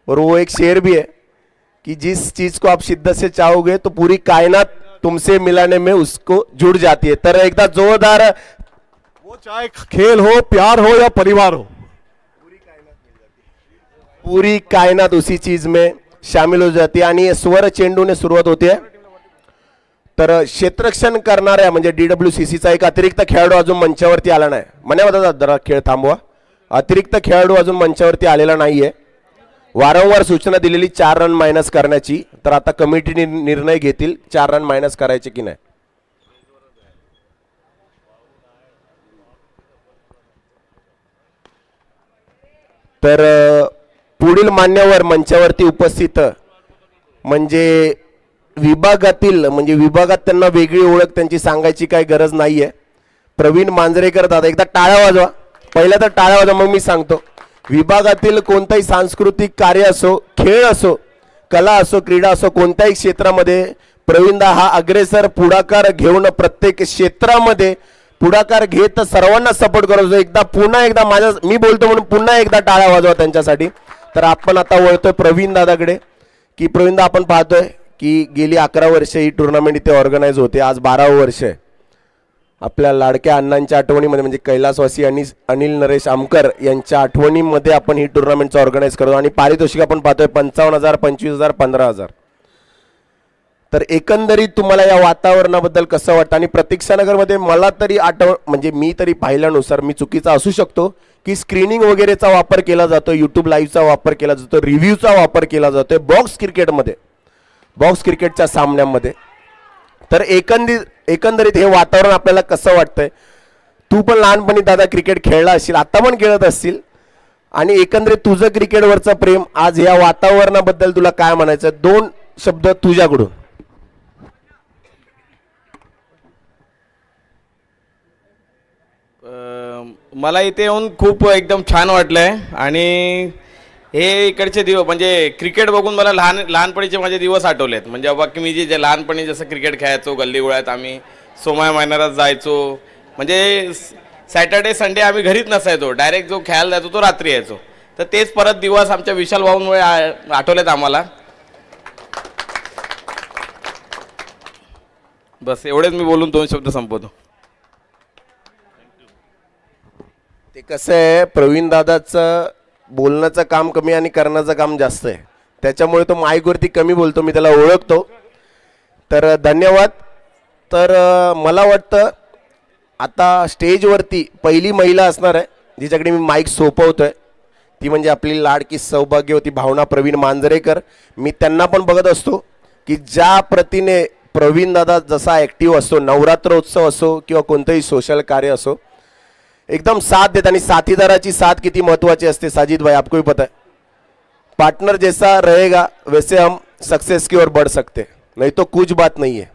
और वो एक शेर भी है कि जिस चीज को आप शिद्दत से चाहोगे तो पूरी कायनात तुमसे मिलाने में उसको जुड़ जाती है. तर एकदा जोरदार, वो चाहे खेल हो, प्यार हो या परिवार हो, पूरी कायनात उसी चीज में शामिल हो जाती है. आणि स्वर चेंडूने सुरुवात होते. तर क्षेत्ररक्षण करणाऱ्या म्हणजे DWCCचा एक अतिरिक्त खेळाडू अजून मंचावरती आला नाही. म्हणे होता जरा खेळ थांबवा. अतिरिक्त खेळाडू अजून मंचावरती आलेला नाहीये. वारंवार सूचना दिलेली 4 रन मायनस करण्याची. तर आता कमिटीने निर्णय घेतील 4 रन मायनस करायचे की नाही. तर पुढील मान्यवर मंचावरती उपस्थित म्हणजे विभागातील म्हणजे विभागात त्यांना वेगळी ओळख त्यांची सांगायची काही गरज नाहीये. प्रवीण मांजरेकर दादा, एकदा टाळ्या वाजवा. पहिल्या तर टाळ्या वाजवा मग मी सांगतो. विभागातील कोणताही सांस्कृतिक कार्य असो, खेळ असो, कला असो, क्रीडा असो, कोणत्याही क्षेत्रामध्ये प्रवीणदा हा अग्रेसर पुढाकार घेऊन प्रत्येक क्षेत्रामध्ये पुढाकार घेत सर्वांना सपोर्ट करतो. एकदा पुन्हा एकदा मी बोलतो म्हणून पुन्हा एकदा टाळ्या वाजवा त्यांच्यासाठी. तर आपण आता वळतोय प्रवीण दादाकडे की प्रवीणदा आपण पाहतोय की गेली 11 वर्ष ही टुर्नामेंट इथे ऑर्गनाइज होते. आज 12वं वर्ष आहे. आपल्या लाडक्या अण्णांच्या आठवणीमध्ये म्हणजे कैलासवासी आणि अनिल नरेश आमकर यांच्या आठवणीमध्ये आपण ही टुर्नामेंटचं ऑर्गनाइज करतो. आणि पारितोषिक आपण पाहतोय 55,000, 25,000, 15,000. तर एकंदरीत तुम्हाला या वातावरणाबद्दल कसं वाटतं. आणि प्रतीक्षानगरमध्ये मला तरी म्हणजे मी तरी पाहिल्यानुसार, मी चुकीचा असू शकतो, की स्क्रीनिंग वगैरेचा वापर केला जातो, यूट्यूब लाईव्हचा वापर केला जातो, रिव्ह्यूचा वापर केला जातोय बॉक्स क्रिकेटमध्ये, बॉक्स क्रिकेटच्या सामन्यांमध्ये. तर एकंदरीत हे वातावरण आपल्याला कसं वाटतंय. तू पण लहानपणी दादा क्रिकेट खेळला असशील, आता पण खेळत असशील, आणि एकंदरीत तुझं क्रिकेटवरचं प्रेम, आज या वातावरणाबद्दल तुला काय म्हणायचं. 2 शब्द तुझ्याकडून. मला इथे येऊन खूप एकदम छान वाटलंय. आणि हे इकडचे दिवस म्हणजे क्रिकेट बघून मला लहानपणीचे माझे दिवस आठवलेत. म्हणजे बाकी मी जे लहानपणी जसं क्रिकेट खेळायचो गल्लीगोळ्यात, आम्ही सोमया मैदानात जायचो. म्हणजे सॅटर्डे संडे आम्ही घरीच नसायचो, डायरेक्ट जो खेळायला जायचो तो रात्री यायचो. तर तेच परत दिवस आमच्या विशाल भाऊंमुळे आठवलेत आम्हाला. बस एवढेच मी बोलून 2 शब्द संपवतो. ते कसं आहे, प्रवीण दादाचं बोलण्याचं काम कमी आणि करण्याचं काम जास्त आहे. त्याच्यामुळे तो माईकवरती कमी बोलतो, मी त्याला ओळखतो. तर धन्यवाद. तर मला वाटतं आता स्टेजवरती पहिली महिला असणार आहे जिच्याकडे मी माईक सोपवतोय, ती म्हणजे आपली लाडकी सौभाग्यवती भावना प्रवीण मांजरेकर. मी त्यांना पण बघत असतो की ज्या प्रतीने प्रवीण दादा जसा ॲक्टिव्ह असतो, नवरात्रोत्सव असो किंवा कोणतंही सोशल कार्य असो, एकदम साथ देत. आणि साथीदाराची साथ किती महत्त्वाची असते साजिद भाई, आपको भी पता है. पार्टनर जैसा रहेगा वैसे हम सक्सेस की ओर बढ़ सकते, नहीं तो कुछ बात नहीं है.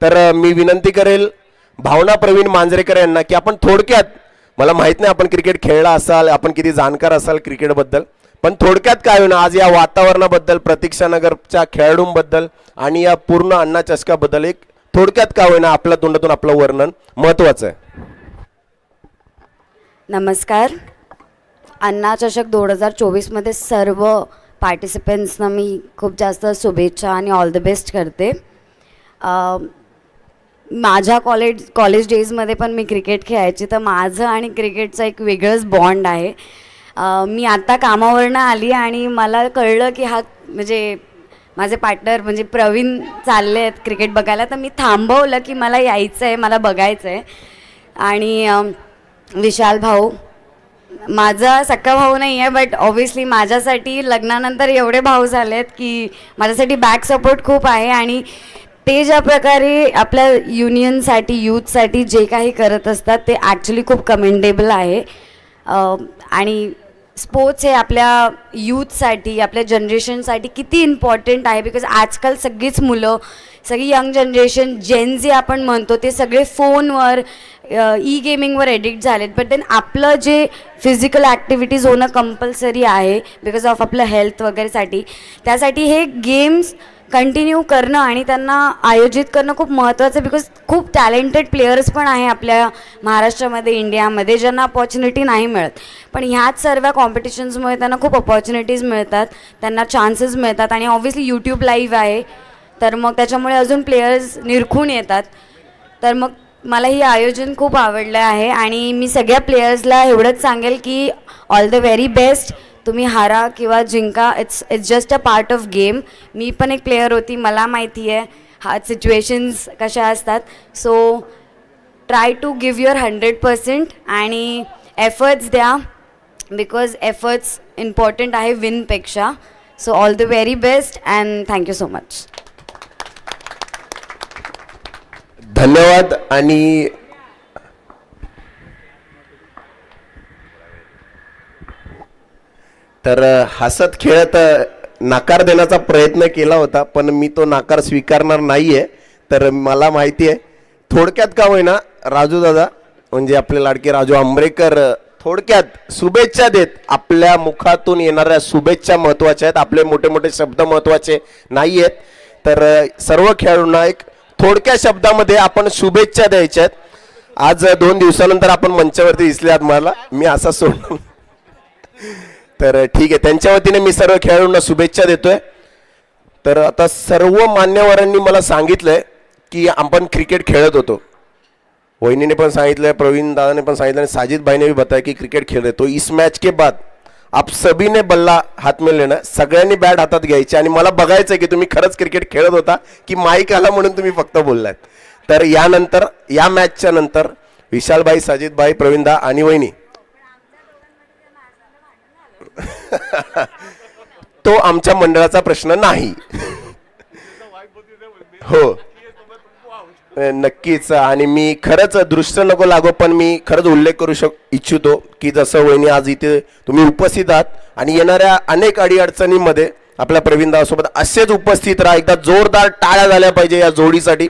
तर मी विनंती करेल भावना प्रवीण मांजरेकर यांना की आपण थोडक्यात, मला माहीत नाही आपण क्रिकेट खेळला असाल, आपण किती जाणकार असाल क्रिकेटबद्दल, पण थोडक्यात काय होईना आज या वातावरणाबद्दल, प्रतीक्षानगरच्या खेळाडूंबद्दल आणि या पूर्ण अण्णा चषकाबद्दल एक थोडक्यात काय होईना आपल्या तोंडातून आपलं वर्णन महत्त्वाचं आहे. नमस्कार. अण्णा चषक 2024मध्ये सर्व पार्टिसिपंट्सना मी खूप जास्त शुभेच्छा आणि ऑल द बेस्ट करते. माझ्या कॉलेज डेजमध्ये पण मी क्रिकेट खेळायची, तर माझं आणि क्रिकेटचं एक वेगळंच बॉन्ड आहे. मी आता कामावरनं आली आणि मला कळलं की हा म्हणजे माझे पार्टनर म्हणजे प्रवीण चालले आहेत क्रिकेट बघायला, तर मी थांबवलं की मला यायचं आहे, मला बघायचं आहे. आणि विशाल भाऊ माझा सक्का भाऊ नाही आहे, बट ऑब्व्हियसली माझ्यासाठी लग्नानंतर एवढे भाऊ झाले आहेत की माझ्यासाठी बॅक सपोर्ट खूप आहे. आणि ते ज्या प्रकारे आपल्या युनियनसाठी, यूथसाठी जे काही करत असतात ते ॲक्च्युली खूप कमेंडेबल आहे. आणि स्पोर्ट्स हे आपल्या यूथसाठी, आपल्या जनरेशनसाठी किती इम्पॉर्टंट आहे, बिकॉज आजकाल सगळीच मुलं सगळी यंग जनरेशन जेन जे आपण म्हणतो ते सगळे फोनवर ई गेमिंगवर एडिक्ट झालेत. बट देन आपलं जे फिजिकल ॲक्टिव्हिटीज होणं कंपल्सरी आहे बिकॉज ऑफ आपलं हेल्थ वगैरेसाठी, त्यासाठी हे गेम्स कंटिन्यू करणं आणि त्यांना आयोजित करणं खूप महत्त्वाचं आहे. बिकॉज खूप टॅलेंटेड प्लेयर्स पण आहे आपल्या महाराष्ट्रामध्ये, इंडियामध्ये, ज्यांना अपॉर्च्युनिटी नाही मिळत. पण ह्याच सर्व कॉम्पिटिशन्समुळे त्यांना खूप अपॉर्च्युनिटीज मिळतात, त्यांना चान्सेस मिळतात. आणि ऑब्व्हियसली यूट्यूब लाईव्ह आहे, तर मग त्याच्यामुळे अजून प्लेयर्स निरखून येतात. तर मग मला ही आयोजन खूप आवडलं आहे आणि मी सगळ्या प्लेयर्सला एवढंच सांगेल की ऑल द व्हेरी बेस्ट. तुम्ही हारा किंवा जिंका, it's just a part of game. मी पण एक प्लेयर होती, मला माहिती आहे हा सिच्युएशन्स कशा असतात. So try to give your 100% आणि एफर्ट्स द्या, बिकॉज एफर्ट्स इम्पॉर्टंट आहे विनपेक्षा. So all the very best and thank you so much. धन्यवाद. आणि तर हसत खेळत नकार देण्याचा प्रयत्न केला होता, पण मी तो नकार स्वीकारणार नाहीये. तर मला माहिती आहे, थोडक्यात का होईना राजू दादा म्हणजे आपले लाडके राजू आंबरेकर थोडक्यात शुभेच्छा देत. आपल्या मुखातून येणाऱ्या शुभेच्छा महत्त्वाच्या आहेत, आपले मोठे मोठे शब्द महत्त्वाचे नाही आहेत. तर सर्व खेळाडूंना एक थोडक्या शब्दामध्ये आपण शुभेच्छा द्यायच्या आहेत. आज 2 दिवसानंतर आपण मंचावरती दिसले आहात मला, मी असा सोडून तर ठीक आहे, त्यांच्या वतीने मी सर्व खेळाडूंना शुभेच्छा देतोय. तर आता सर्व मान्यवरांनी मला सांगितलंय की आपण क्रिकेट खेळत होतो. वहिनीने पण सांगितलंय, प्रवीण दादाने पण सांगितलं आणि साजिद भाईने भी बताया की क्रिकेट खेळ रहे. तो इस मैच के बाद आप सभी ने बल्ला हात में लेना, सगळ्यांनी बॅट हातात घ्यायची आणि मला बघायचं आहे की तुम्ही खरंच क्रिकेट खेळत होता की माईक आला म्हणून तुम्ही फक्त बोललात. तर यानंतर या मॅचच्या नंतर विशालभाई, साजिदभाई, प्रवीणदा आणि वहिनी तो आमच्या मंडळाचा प्रश्न नाही. हो नक्कीच. आणि मी खरंच दृश्य नको लागो, पण मी खरंच उल्लेख करू इच्छितो की जसं वहिनी आज इथे तुम्ही उपस्थित आहात आणि येणाऱ्या अनेक अडीअडचणींमध्ये आपल्या प्रवीणदासोबत असेच उपस्थित राहा. एकदा जोरदार टाळ्या झाल्या पाहिजे या जोडीसाठी.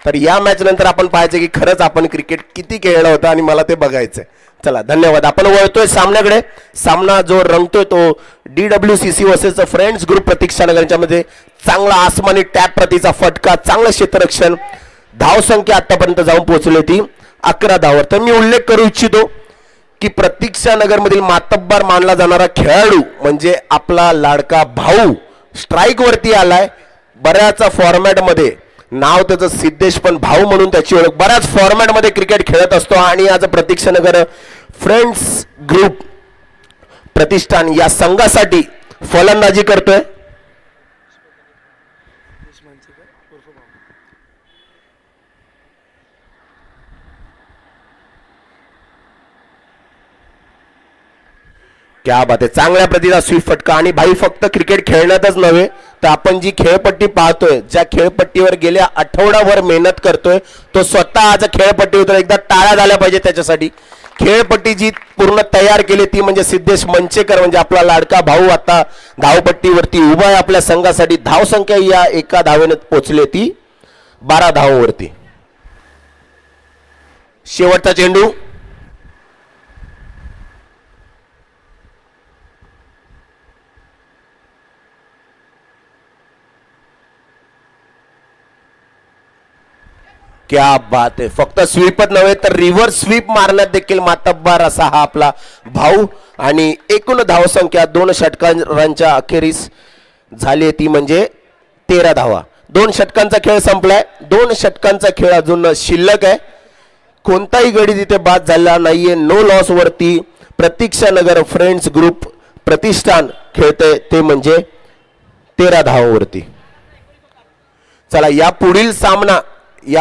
तर या मॅच नंतर आपण पाहायचं की खरंच आपण क्रिकेट किती खेळला होता आणि मला ते बघायचंय. चला धन्यवाद. आपण वळतोय सामन्याकडे. सामना जो रंगतोय तो DWCC वर्सेस फ्रेंड्स ग्रुप प्रतीक्षा नगर यांच्यामध्ये चांगला आसमानी टॅप प्रतीचा फटका, चांगलं क्षेत्ररक्षण, धावसंख्या आतापर्यंत जाऊन पोहोचली ती 11 धावावर. तर मी उल्लेख करू इच्छितो की प्रतीक्षा नगर मधील मातब्बर मानला जाणारा खेळाडू म्हणजे आपला लाडका भाऊ स्ट्राईक वरती आलाय. बऱ्याच फॉर्मॅट मध्ये नाव त्याचं सिद्धेश, पण भाऊ म्हणून त्याची ओळख. बऱ्याच फॉर्मॅट मध्ये क्रिकेट खेळत असतो आणि आज प्रतीक्षा नगर फ्रेंड्स ग्रुप प्रतिष्ठान या संघासाठी फलंदाजी करतोय. क्या बात आहे, चांगल्या प्रतीचा स्वीप फटका. आणि भाई फक्त क्रिकेट खेळण्यातच नव्हे तर आपण जी खेळपट्टी पाहतोय, ज्या खेळपट्टीवर गेल्या आठवडाभर मेहनत करतोय, तो स्वतः आज खेळपट्टीवर एकदा टाळ्या झाल्या पाहिजे त्याच्यासाठी. खेळपट्टी जी पूर्ण तयार केली ती म्हणजे सिद्धेश मंचेकर, म्हणजे आपला लाडका भाऊ आता धावपट्टीवरती उभा आहे आपल्या संघासाठी. धावसंख्या या एका धावेने पोहोचली ती 12 धावांवरती. शेवटचा चेंडू क्या बात आहे. फक्त स्वीपच नव्हे तर रिव्हर्स स्वीप मारण्यात देखील मातब्बर असा हा आपला भाऊ. आणि एकूण धावसंख्या 2 षटकांच्या अखेरीस झाली ती म्हणजे 13 धावा. 2 षटकांचा खेळ संपलाय. 2 षटकांचा खेळ अजून शिल्लक आहे. कोणताही गडी तिथे बाद झाला नाहीये. नो लॉस वरती प्रतीक्षा नगर फ्रेंड्स ग्रुप प्रतिष्ठान खेळते ते म्हणजे 13 धावांवरती. चला या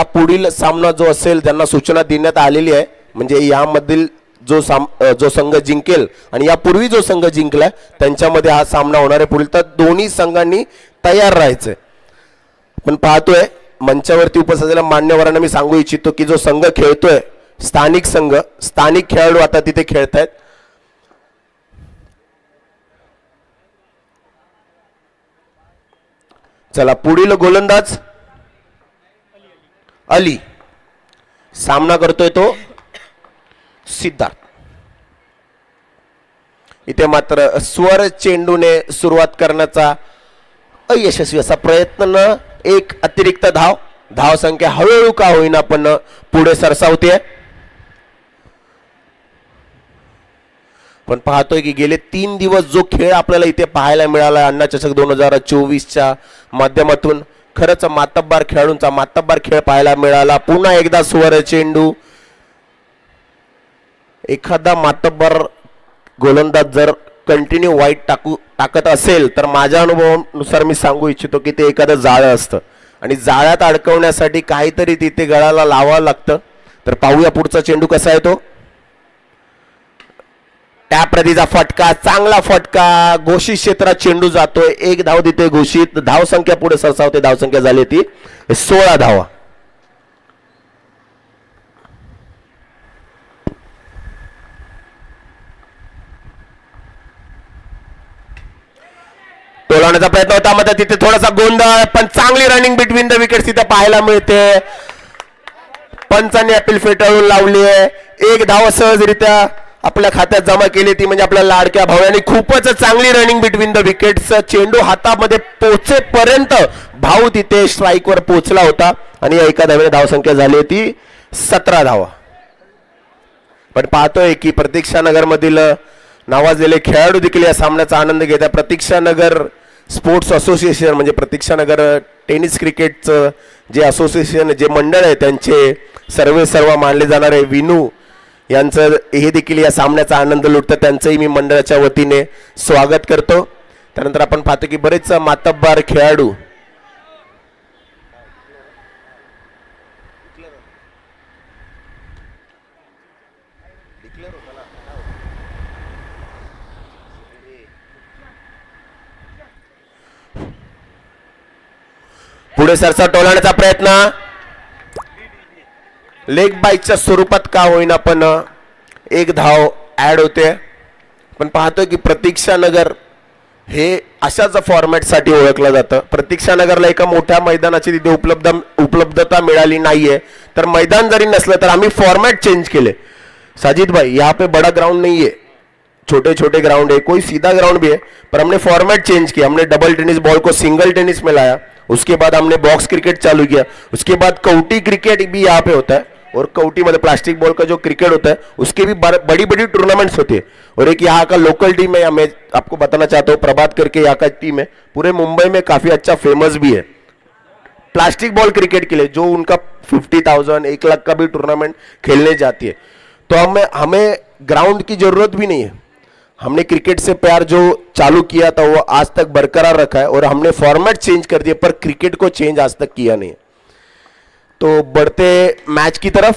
पुढील सामना जो असेल त्यांना सूचना देण्यात आलेली आहे. म्हणजे यामधील जो संघ जिंकेल आणि यापूर्वी जो संघ जिंकलाय त्यांच्यामध्ये हा सामना होणार आहे पुढील. तर दोन्ही संघांनी तयार राहायचंय. पण पाहतोय मंचावरती उपस्थित असलेल्या मान्यवरांना मी सांगू इच्छितो की जो संघ खेळतोय स्थानिक संघ, स्थानिक खेळाडू आता तिथे खेळतायत. चला पुढील गोलंदाज अली. सामना करतोय तो सिद्धार्थ. इथे मात्र स्वर चेंडूने सुरुवात करण्याचा अयशस्वी असा प्रयत्न. एक अतिरिक्त धाव. धाव संख्या हळूहळू का होईना पण पुढे सरसावते. पण पाहतोय की गेले 3 दिवस जो खेळ आपल्याला इथे पाहायला मिळाला अण्णा चषक 2024च्या माध्यमातून, खरंच मातब्बार खेळाडूंचा मातब्बार खेळ पाहायला मिळाला. पुन्हा एकदा स्वर चेंडू. एखादा मातब्बार गोलंदाज जर कंटिन्यू वाईट टाकत असेल तर माझ्या अनुभवानुसार मी सांगू इच्छितो की ते एखादं जाळं असतं आणि जाळ्यात अडकवण्यासाठी काहीतरी तिथे गळाला लावावं लागतं. तर पाहूया पुढचा चेंडू कसा आहे तो. त्या प्रतीचा फटका, चांगला फटका. घोषित क्षेत्रात चेंडू जातोय. 1 धाव तिथे घोषित. धाव संख्या पुढे सरसावते. धाव संख्या झाली ती 16 धावा. टोलवण्याचा प्रयत्न होता मात्र तिथे थोडासा गोंधळ, पण चांगली रनिंग बिटवीन द विकेट्स तिथे पाहायला मिळते. पंचांनी अपील फेटाळून लावली आहे. 1 धाव सहजरित्या आपल्या खात्यात जमा केली ती म्हणजे आपल्या लाडक्या भाऊ. खूपच चांगली रनिंग बिटवीन द विकेट्स. चेंडू हातामध्ये पोहोचेपर्यंत भाऊ तिथे स्ट्राईकवर पोहोचला होता आणि या एका धावेने धावसंख्या झाली होती 17 धावा. पण पाहतोय की प्रतीक्षानगर मधील नावाजलेले खेळाडू देखील या सामन्याचा आनंद घेत आहे. प्रतीक्षानगर स्पोर्ट्स असोसिएशन म्हणजे प्रतीक्षानगर टेनिस क्रिकेटचं जे असोसिएशन जे मंडळ आहे त्यांचे सर्व मानले जाणारे विनू यांचं हे देखील या सामन्याचा आनंद लुटतं. त्यांचंही मी मंडळाच्या वतीने स्वागत करतो. त्यानंतर आपण पाहतो की बरेच मातब्बार खेळाडू पुढे सरसा टोलवण्याचा प्रयत्न. लेग बाईकच्या स्वरूपात का होईना पण 1 धाव ऍड होते. पण पाहतोय की प्रतीक्षानगर हे अशाच फॉर्मॅटसाठी ओळखलं जातं. प्रतीक्षानगरला एका मोठ्या मैदानाची तिथे उपलब्धता मिळाली नाहीये. तर मैदान जरी नसलं तर आम्ही फॉर्मॅट चेंज केले. साजिद भाई यहाँ पे बड़ा ग्राउंड नहीं है, छोटे छोटे ग्राउंड है, कोई सीधा ग्राउंड भी है, पर हमने फॉर्मेट चेंज किया. हमने डबल टेनिस बॉल को सिंगल टेनिस में लाया. उसके बाद हमने बॉक्स क्रिकेट चालू किया. उसके बाद कौटी क्रिकेट भी यहाँ पे होता है और कौटी मतलब प्लास्टिक बॉल का जो क्रिकेट होता है उसके भी बड़ी बड़ी टूर्नामेंट्स होती है. और एक यहाँ का लोकल टीम है, मैं आपको बताना चाहता हूँ, प्रभात करके यहाँ का टीम है, पूरे मुंबई में काफी अच्छा फेमस भी है प्लास्टिक बॉल क्रिकेट के लिए, जो उनका 50,000 1 लाख का भी टूर्नामेंट खेलने जाती है. तो हमें ग्राउंड की जरूरत भी नहीं है. हमने क्रिकेट से प्यार जो चालू किया था वो आज तक बरकरार रखा है और हमने फॉर्मेट चेंज कर दिया पर क्रिकेट को चेंज आज तक किया नहीं. तो बढ़ते मैच की तरफ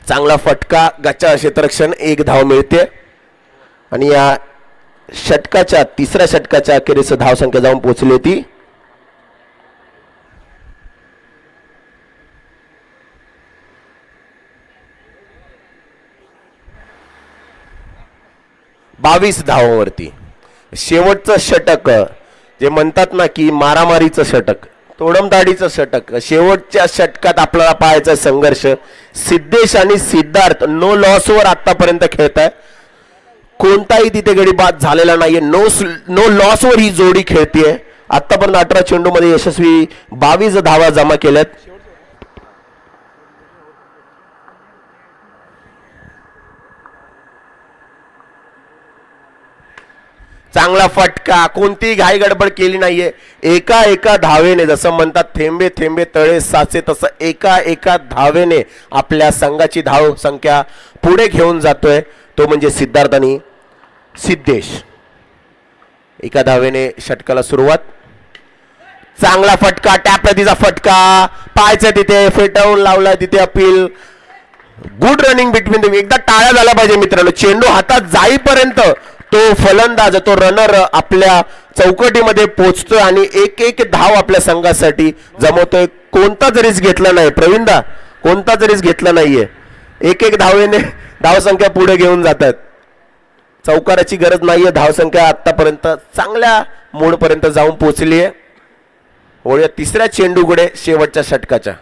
चांगला फटका, गच्चा क्षेत्ररक्षण, 1 धाव मिळते आणि या षटकाच्या 3ऱ्या षटकाच्या अखेरीस धाव संख्या जाऊन पोहोचली होती 22 धावांवरती. शेवटचं षटक जे म्हणतात ना की मारामारीचं षटक, तोडमदाडीचं षटक, शेवटच्या षटकात आपल्याला पाहायचा संघर्ष. सिद्धेश आणि सिद्धार्थ नो लॉसवर आतापर्यंत खेळताय. कोणताही तिथे गडी बाद झालेला नाहीये. नो लॉसवर ही जोडी खेळतीये. आतापर्यंत 18 चेंडूमध्ये यशस्वी 22 धावा जमा केल्यात. चांगला फटका, कोणतीही घाई गडबड केली नाहीये. एका एका धावेने, जसं म्हणतात थेंबे थेंबे तळे साचे, तसं एका एका धावेने आपल्या संघाची धाव संख्या पुढे घेऊन जातोय तो म्हणजे सिद्धार्थ आणि सिद्धेश. एका धावेने षटकाला सुरुवात. चांगला फटका, टॅपप्रतीचा फटका, पायचं तिथे फेटाळून लावला, तिथे appeal. Good running between the, एकदा टाळ्या झाला पाहिजे मित्रांनो. चेंडू हातात जाईपर्यंत तो फलंदाज, तो रनर आपल्या चौकटीमध्ये पोहोचतोय आणि एक एक धाव आपल्या संघासाठी जमवतोय. कोणताच रिस्क घेतला नाही प्रवीणदा, कोणताच रिस्क घेतला नाहीये. एक एक धावेने धावसंख्या पुढे घेऊन जातात. चौकाराची गरज नाहीये. धावसंख्या आतापर्यंत चांगल्या मोडपर्यंत जाऊन पोहोचली आहे. वळूया 3ऱ्या चेंडूकडे शेवटच्या षटकाच्या.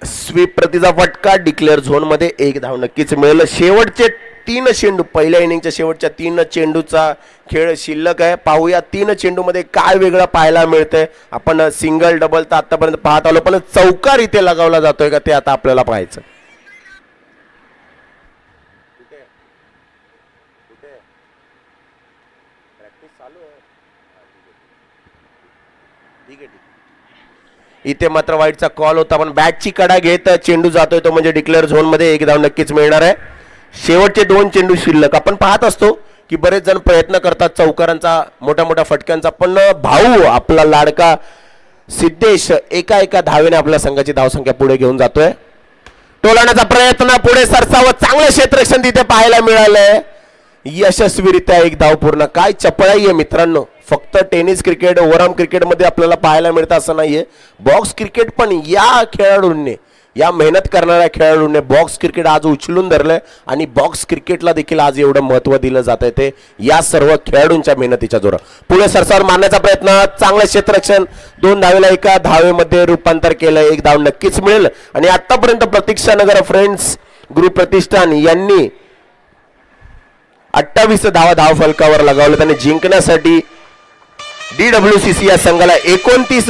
स्वीप प्रतीचा फटका, डिक्लेअर झोन मध्ये 1 धाव नक्कीच मिळेल. शेवटचे 3 चेंडू, पहिल्या इनिंगच्या शेवटच्या 3 चेंडूचा खेळ शिल्लक आहे. पाहूया 3 चेंडूमध्ये काय वेगळं पाहायला मिळतंय. आपण सिंगल डबल तर आतापर्यंत पाहत आलो, पण चौकार इथे लगावला जातोय का ते आता आपल्याला पाहायचं. इथे मात्र वाईटचा कॉल होता, पण बॅटची कडा घेत चेंडू जातोय तो म्हणजे डिक्लेअर झोन मध्ये 1 धाव नक्कीच मिळणार आहे. शेवटचे 2 चेंडू शिल्लक. आपण पाहत असतो की बरेच जण प्रयत्न करतात चौकारांचा, मोठ्या मोठ्या फटक्यांचा, पण भाऊ आपला लाडका सिद्धेश एका धावेने आपल्या संघाची धावसंख्या पुढे घेऊन जातोय. टोलाण्याचा प्रयत्न, पुढे सरसावं, चांगलं क्षेत्ररक्षण तिथे पाहायला मिळालंय. यशस्वीरित्या 1 धाव पूर्ण. काय चपळाई आहे मित्रांनो. फक्त टेनिस क्रिकेट, ओव्हरआर्म क्रिकेटमध्ये आपल्याला पाहायला मिळतं असं नाहीये. बॉक्स क्रिकेट पण या खेळाडूंनी, या मेहनत करणाऱ्या खेळाडूंनी बॉक्स क्रिकेट आज उचलून धरलंय आणि बॉक्स क्रिकेटला देखील आज एवढं महत्त्व दिलं जात आहे ते या सर्व खेळाडूंच्या मेहनतीच्या जोरावर. पुढे सरसावर मारण्याचा प्रयत्न, चांगलं क्षेत्ररक्षण, 2 धावेला 1 धावेमध्ये रूपांतर केलं. 1 धाव नक्कीच मिळेल. आणि आतापर्यंत प्रतीक्षानगर फ्रेंड्स ग्रुप प्रतिष्ठान यांनी 28 धाव फलकावर लगावलं. त्यांनी जिंकण्यासाठी DWCC या संघाला 29